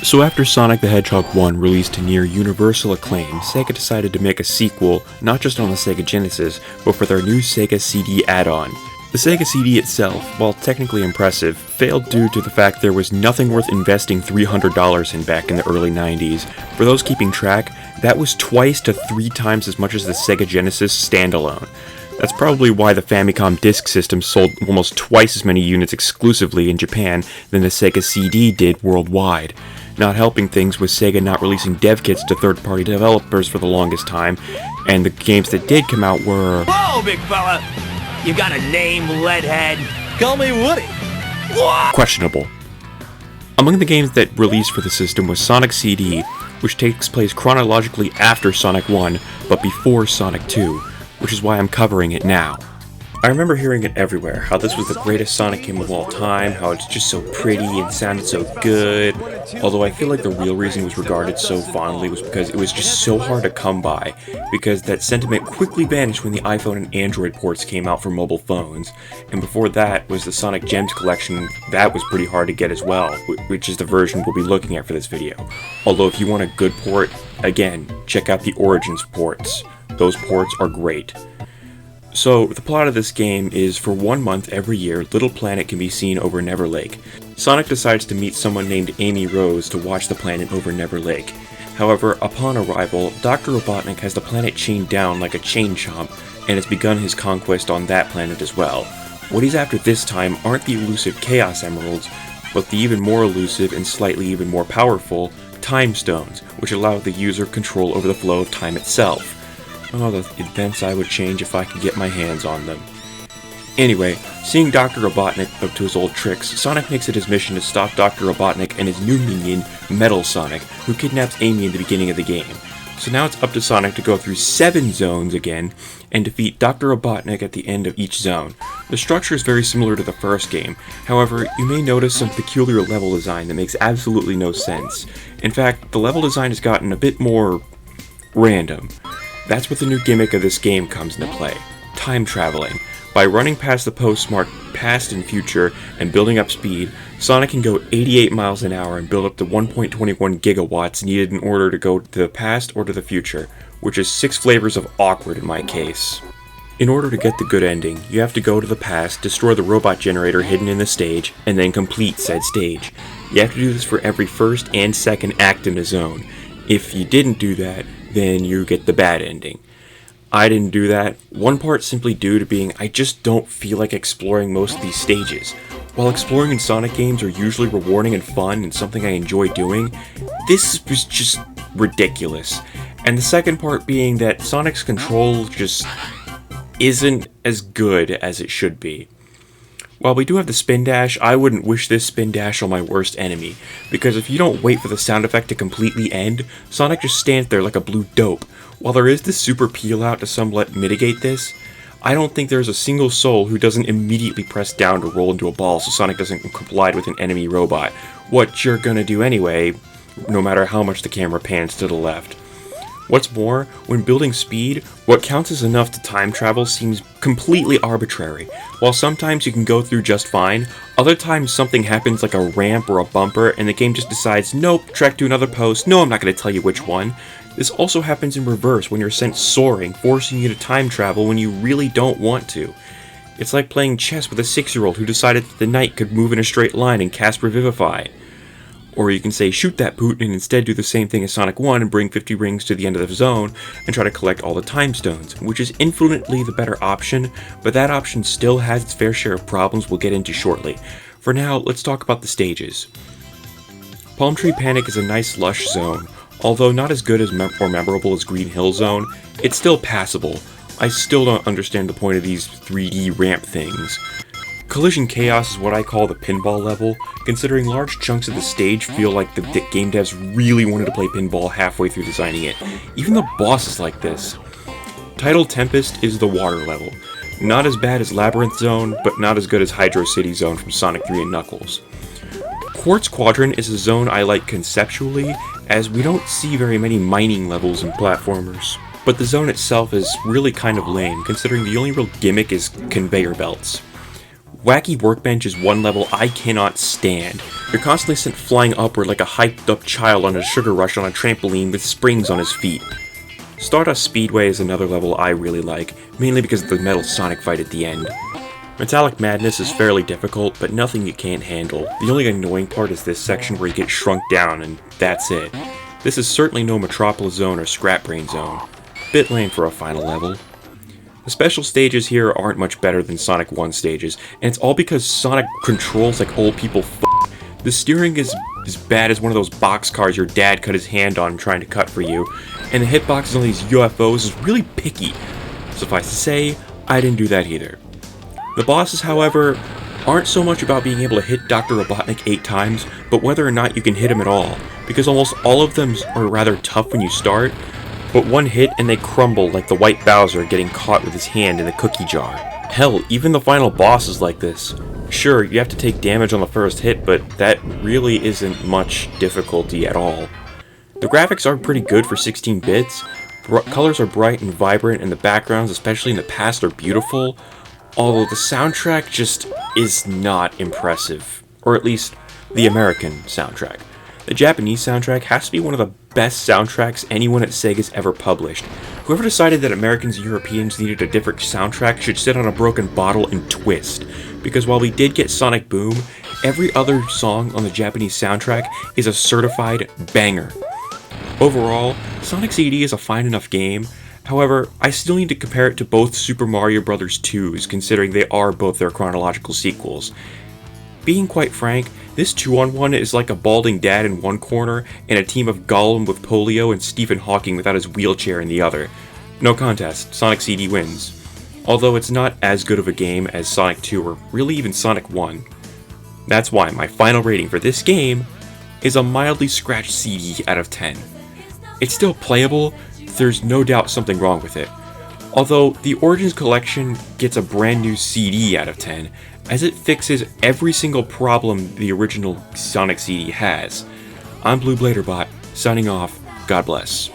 So after Sonic the Hedgehog 1 released to near universal acclaim, Sega decided to make a sequel, not just on the Sega Genesis, but for their new Sega CD add-on. The Sega CD itself, while technically impressive, failed due to the fact there was nothing worth investing $300 in back in the early 90s. For those keeping track, that was twice to 3 times as much as the Sega Genesis standalone. That's probably why the Famicom Disk System sold almost twice as many units exclusively in Japan than the Sega CD did worldwide. Not helping things was Sega not releasing dev kits to third-party developers for the longest time, and the games that did come out were... Whoa, big fella! You got a name, Leadhead? Call me Woody! What? Questionable. Among the games that released for the system was Sonic CD, which takes place chronologically after Sonic 1, but before Sonic 2. Which is why I'm covering it now. I remember hearing it everywhere, how this was the greatest Sonic game of all time, how it's just so pretty and sounded so good, although I feel like the real reason it was regarded so fondly was because it was just so hard to come by, because that sentiment quickly vanished when the iPhone and Android ports came out for mobile phones, and before that was the Sonic Gems collection. That was pretty hard to get as well, which is the version we'll be looking at for this video. Although if you want a good port, again, check out the Origins ports. Those ports are great. So, the plot of this game is for 1 month every year, Little Planet can be seen over Never Lake. Sonic decides to meet someone named Amy Rose to watch the planet over Never Lake. However, upon arrival, Dr. Robotnik has the planet chained down like a chain chomp and has begun his conquest on that planet as well. What he's after this time aren't the elusive Chaos Emeralds, but the even more elusive and slightly even more powerful Time Stones, which allow the user control over the flow of time itself. Oh, the events I would change if I could get my hands on them. Anyway, seeing Dr. Robotnik up to his old tricks, Sonic makes it his mission to stop Dr. Robotnik and his new minion, Metal Sonic, who kidnaps Amy in the beginning of the game. So now it's up to Sonic to go through 7 zones again, and defeat Dr. Robotnik at the end of each zone. The structure is very similar to the first game, however, you may notice some peculiar level design that makes absolutely no sense. In fact, the level design has gotten a bit more... random. That's what the new gimmick of this game comes into play. Time traveling. By running past the posts marked past and future and building up speed, Sonic can go 88 miles an hour and build up to 1.21 gigawatts needed in order to go to the past or to the future, which is 6 flavors of awkward in my case. In order to get the good ending, you have to go to the past, destroy the robot generator hidden in the stage, and then complete said stage. You have to do this for every first and second act in a zone. If you didn't do that, then you get the bad ending. I didn't do that, one part simply due to being I just don't feel like exploring most of these stages. While exploring in Sonic games are usually rewarding and fun and something I enjoy doing, this was just ridiculous. And the second part being that Sonic's control just isn't as good as it should be. While we do have the spin dash, I wouldn't wish this spin dash on my worst enemy, because if you don't wait for the sound effect to completely end, Sonic just stands there like a blue dope. While there is this super peel out to somewhat mitigate this, I don't think there's a single soul who doesn't immediately press down to roll into a ball so Sonic doesn't collide with an enemy robot, what you're gonna do anyway, no matter how much the camera pans to the left. What's more, when building speed, what counts as enough to time travel seems completely arbitrary. While sometimes you can go through just fine, other times something happens like a ramp or a bumper and the game just decides, nope, trek to another post, no, I'm not going to tell you which one. This also happens in reverse when you're sent soaring, forcing you to time travel when you really don't want to. It's like playing chess with a 6-year-old who decided that the knight could move in a straight line and cast Revivify. Or you can say, shoot that Putin, and instead do the same thing as Sonic 1 and bring 50 rings to the end of the zone and try to collect all the time stones, which is infinitely the better option, but that option still has its fair share of problems we'll get into shortly. For now, let's talk about the stages. Palm Tree Panic is a nice lush zone. Although not as good as or memorable as Green Hill Zone, it's still passable. I still don't understand the point of these 3D ramp things. Collision Chaos is what I call the pinball level, considering large chunks of the stage feel like the game devs really wanted to play pinball halfway through designing it. Even the boss is like this. Tidal Tempest is the water level. Not as bad as Labyrinth Zone, but not as good as Hydro City Zone from Sonic 3 and Knuckles. Quartz Quadrant is a zone I like conceptually, as we don't see very many mining levels in platformers. But the zone itself is really kind of lame, considering the only real gimmick is conveyor belts. Wacky Workbench is one level I cannot stand. You're constantly sent flying upward like a hyped up child on a sugar rush on a trampoline with springs on his feet. Stardust Speedway is another level I really like, mainly because of the Metal Sonic fight at the end. Metallic Madness is fairly difficult, but nothing you can't handle. The only annoying part is this section where you get shrunk down, and that's it. This is certainly no Metropolis Zone or Scrap Brain Zone. Bit lame for a final level. The special stages here aren't much better than Sonic 1 stages, and it's all because Sonic controls like old people The steering is as bad as one of those boxcars your dad cut his hand on trying to cut for you, and the hitboxes on these UFOs is really picky. Suffice to say, I didn't do that either. The bosses, however, aren't so much about being able to hit Dr. Robotnik 8 times, but whether or not you can hit him at all, because almost all of them are rather tough when you start, but one hit and they crumble like the white Bowser getting caught with his hand in the cookie jar. Hell, even the final boss is like this. Sure, you have to take damage on the first hit, but that really isn't much difficulty at all. The graphics are pretty good for 16 bits, colors are bright and vibrant, and the backgrounds, especially in the past, are beautiful, although the soundtrack just is not impressive, or at least the American soundtrack. The Japanese soundtrack has to be one of the best soundtracks anyone at Sega's ever published. Whoever decided that Americans and Europeans needed a different soundtrack should sit on a broken bottle and twist, because while we did get Sonic Boom, every other song on the Japanese soundtrack is a certified banger. Overall, Sonic CD is a fine enough game. However, I still need to compare it to both Super Mario Bros. 2's, considering they are both their chronological sequels. Being quite frank, this 2-on-1 is like a balding dad in one corner and a team of Gollum with polio and Stephen Hawking without his wheelchair in the other. No contest, Sonic CD wins. Although it's not as good of a game as Sonic 2 or really even Sonic 1. That's why my final rating for this game is a mildly scratched CD out of 10. It's still playable, there's no doubt something wrong with it. Although the Origins Collection gets a brand new CD out of 10, as it fixes every single problem the original Sonic CD has. I'm BlueBladerBot, signing off, God bless.